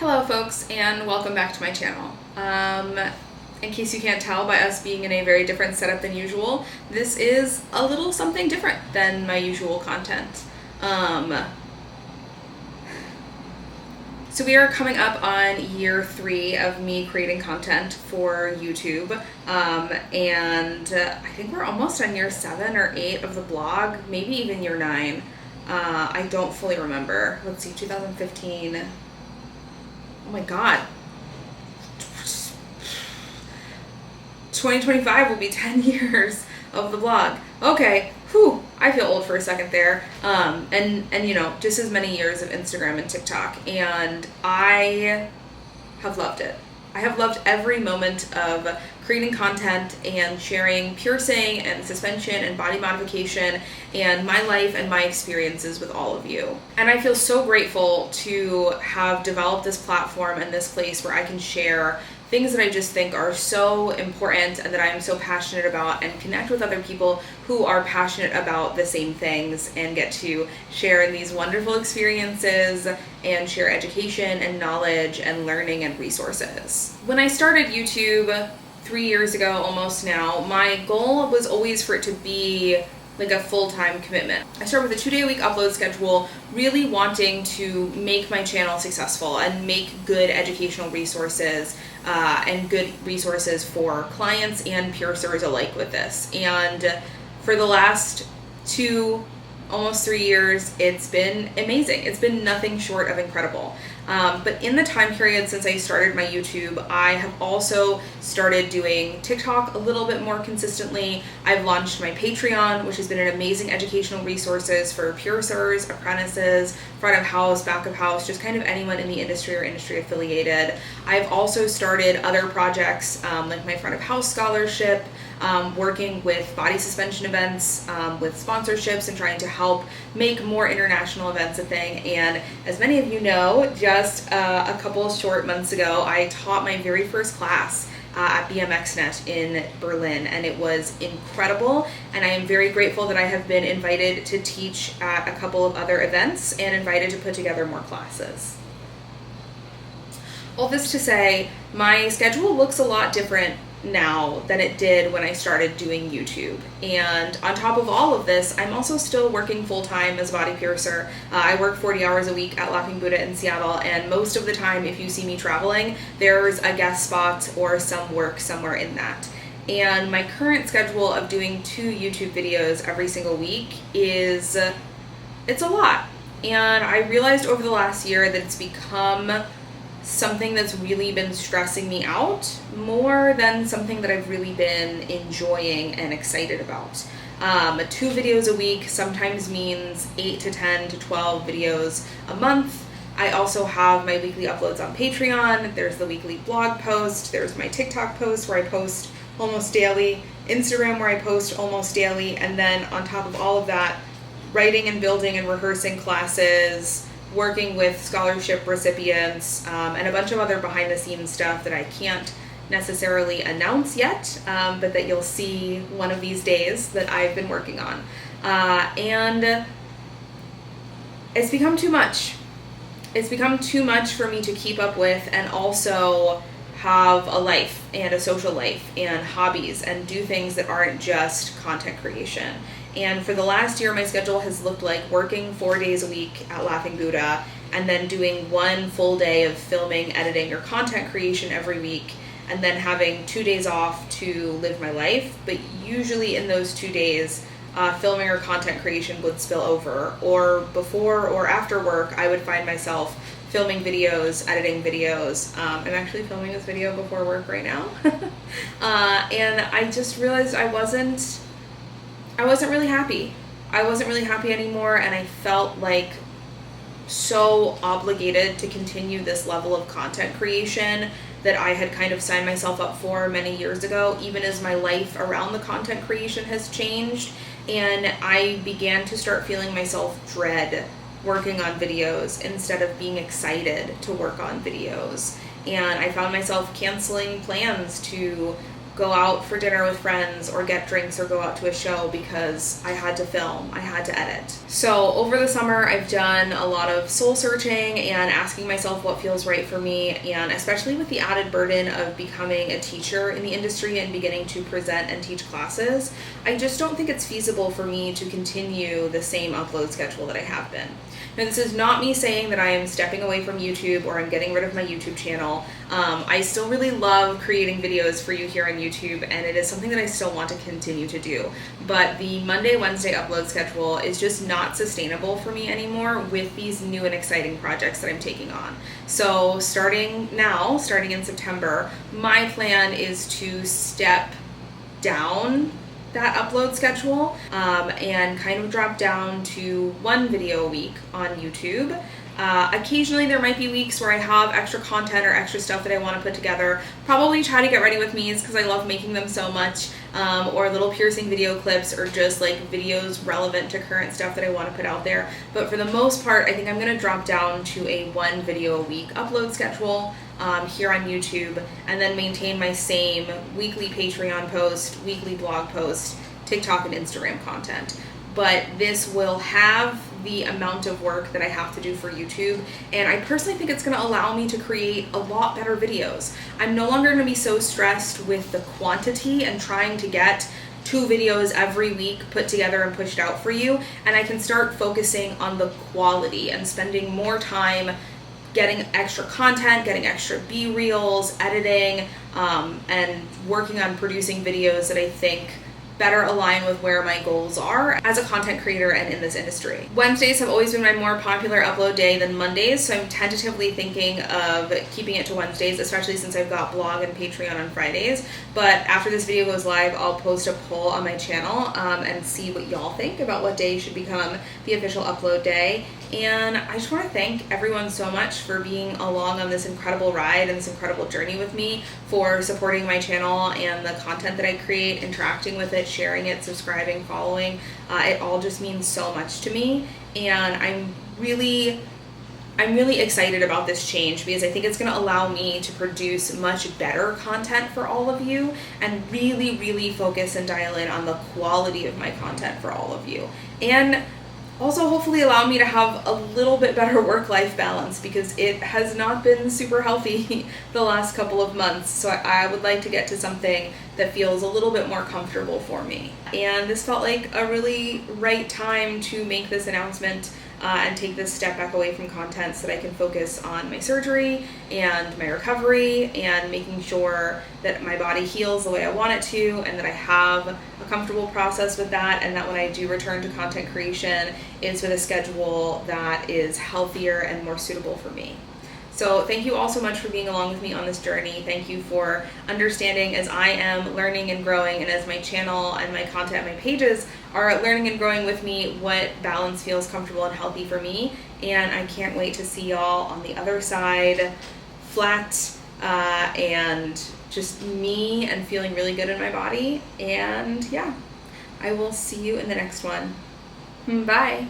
Hello folks, and welcome back to my channel. In case you can't tell by us being in a very different setup than usual, this is a little something different than my usual content. So we are coming up on year 3 of me creating content for YouTube, and I think we're almost on year 7 or 8 of the blog, maybe even year 9. I don't fully remember. Let's see, 2015. Oh my god. 2025 will be 10 years of the blog. Okay, whew, I feel old for a second there. And you know, just as many years of Instagram and TikTok, and I have loved it. I have loved every moment of creating content and sharing piercing and suspension and body modification and my life and my experiences with all of you. And I feel so grateful to have developed this platform and this place where I can share things that I just think are so important and that I am so passionate about, and connect with other people who are passionate about the same things, and get to share in these wonderful experiences and share education and knowledge and learning and resources. When I started YouTube 3 years ago almost now, my goal was always for it to be like a full-time commitment. I started with a 2-day-a-week upload schedule, really wanting to make my channel successful and make good educational resources and good resources for clients and piercers alike with this. And for the last 2, almost 3 years, it's been amazing. It's been nothing short of incredible. But in the time period since I started my YouTube, I have also started doing TikTok a little bit more consistently. I've launched my Patreon, which has been an amazing educational resources for piercers, apprentices, front of house, back of house, just kind of anyone in the industry or industry affiliated. I've also started other projects like my front of house scholarship, working with body suspension events, with sponsorships, and trying to help make more international events a thing. And as many of you know, just a couple short months ago, I taught my very first class at BMXNet in Berlin, and it was incredible, and I am very grateful that I have been invited to teach at a couple of other events and invited to put together more classes. All this to say, my schedule looks a lot different now than it did when I started doing YouTube. And on top of all of this, I'm also still working full-time as a body piercer. I work 40 hours a week at Laughing Buddha in Seattle, and most of the time, if you see me traveling, there's a guest spot or some work somewhere in that. And my current schedule of doing 2 YouTube videos every single week it's a lot. And I realized over the last year that it's become something that's really been stressing me out more than something that I've really been enjoying and excited about. 2 videos a week sometimes means 8 to 10 to 12 videos a month. I also have my weekly uploads on Patreon. There's the weekly blog post. There's my TikTok post where I post almost daily, Instagram where I post almost daily, and then on top of all of that, writing and building and rehearsing classes, working with scholarship recipients, and a bunch of other behind-the-scenes stuff that I can't necessarily announce yet, but that you'll see one of these days that I've been working on. And it's become too much. It's become too much for me to keep up with, and also have a life and a social life and hobbies and do things that aren't just content creation. And for the last year, my schedule has looked like working 4 days a week at Laughing Buddha, and then doing 1 full day of filming, editing, or content creation every week, and then having 2 days off to live my life. But usually in those 2 days, filming or content creation would spill over, or before or after work, I would find myself filming videos, editing videos. I'm actually filming this video before work right now. And I just realized I wasn't really happy. I wasn't really happy anymore, and I felt like so obligated to continue this level of content creation that I had kind of signed myself up for many years ago, even as my life around the content creation has changed. And I began to start feeling myself dread working on videos instead of being excited to work on videos. And I found myself canceling plans to go out for dinner with friends or get drinks or go out to a show because I had to film, I had to edit. So over the summer, I've done a lot of soul searching and asking myself what feels right for me, and especially with the added burden of becoming a teacher in the industry and beginning to present and teach classes, I just don't think it's feasible for me to continue the same upload schedule that I have been. Now, this is not me saying that I am stepping away from YouTube or I'm getting rid of my YouTube channel. I still really love creating videos for you here on YouTube, and it is something that I still want to continue to do. But the Monday, Wednesday upload schedule is just not sustainable for me anymore with these new and exciting projects that I'm taking on. So starting in September, my plan is to step down that upload schedule and kind of drop down to one video a week on YouTube. Occasionally there might be weeks where I have extra content or extra stuff that I want to put together. Probably try to get ready with me's because I love making them so much, or little piercing video clips, or just like videos relevant to current stuff that I want to put out there. But for the most part, I think I'm going to drop down to a one video a week upload schedule here on YouTube, and then maintain my same weekly Patreon post, weekly blog post, TikTok and Instagram content. But this will have the amount of work that I have to do for YouTube, and I personally think it's going to allow me to create a lot better videos. I'm no longer going to be so stressed with the quantity and trying to get 2 videos every week put together and pushed out for you, and I can start focusing on the quality and spending more time getting extra content, getting extra B-reels, editing, and working on producing videos that I think better align with where my goals are as a content creator and in this industry. Wednesdays have always been my more popular upload day than Mondays, so I'm tentatively thinking of keeping it to Wednesdays, especially since I've got blog and Patreon on Fridays. But after this video goes live, I'll post a poll on my channel and see what y'all think about what day should become the official upload day. And I just want to thank everyone so much for being along on this incredible ride and this incredible journey with me, for supporting my channel and the content that I create, interacting with it, sharing it, subscribing, following. It all just means so much to me, and I'm really excited about this change because I think it's going to allow me to produce much better content for all of you, and really focus and dial in on the quality of my content for all of you. And also hopefully allow me to have a little bit better work-life balance, because it has not been super healthy the last couple of months. So I would like to get to something that feels a little bit more comfortable for me. And this felt like a really right time to make this announcement and take this step back away from content so that I can focus on my surgery and my recovery and making sure that my body heals the way I want it to, and that I have a comfortable process with that, and that when I do return to content creation, it's with a schedule that is healthier and more suitable for me. So thank you all so much for being along with me on this journey. Thank you for understanding as I am learning and growing, and as my channel and my content and my pages are learning and growing with me, what balance feels comfortable and healthy for me. And I can't wait to see y'all on the other side, flat and just me and feeling really good in my body. And yeah, I will see you in the next one. Bye.